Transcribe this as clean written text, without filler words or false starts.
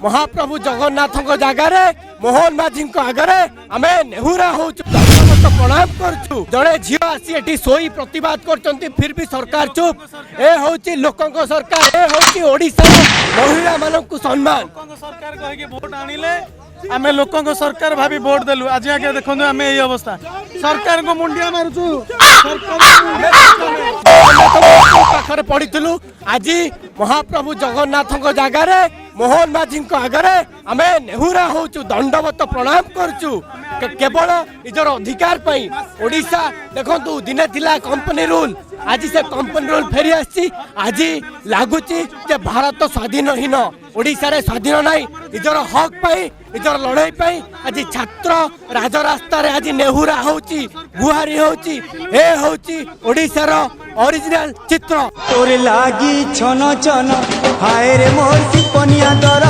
महाप्रभु जगन्नाथ जगार मोहन माझी आगे आम नेहुरा हो प्रणाम करुँ जड़े झी आसी एटी सोई प्रतिवाद कर फिर भी सरकार चुप ए हूँ लोकों सरकार ए हूँ ओडिशा महिला मानक सम्मान सरकार कह भोट आनिले आमे लोकों को सरकार भाभी वोट देलु आज आगे देखो आम यही अवस्था सरकार को मुंडिया मारुचु पाखरे पड़ीलु आज महाप्रभु जगन्नाथ जगार मोहन माझी आगे आम नेहुरा हो दंडवत प्रणाम करुँ केवल निजर अधिकार ओडिशा देखु दिने थिला कंपनी रूल आज से कंपनी रूल फेरी आसी आज लगुच भारत स्वाधीनहीन ओडिशा रे स्वाधीन नाई निजर हक पाई निजर लड़ाई पाई आज छात्र राजरास्ता रे आज नेहुरा होची गुहारी होची ए होची ओडिशा रो ओरिजिनल चित्र तोर लागी छन छन हाय रे मोर सिपनिया दर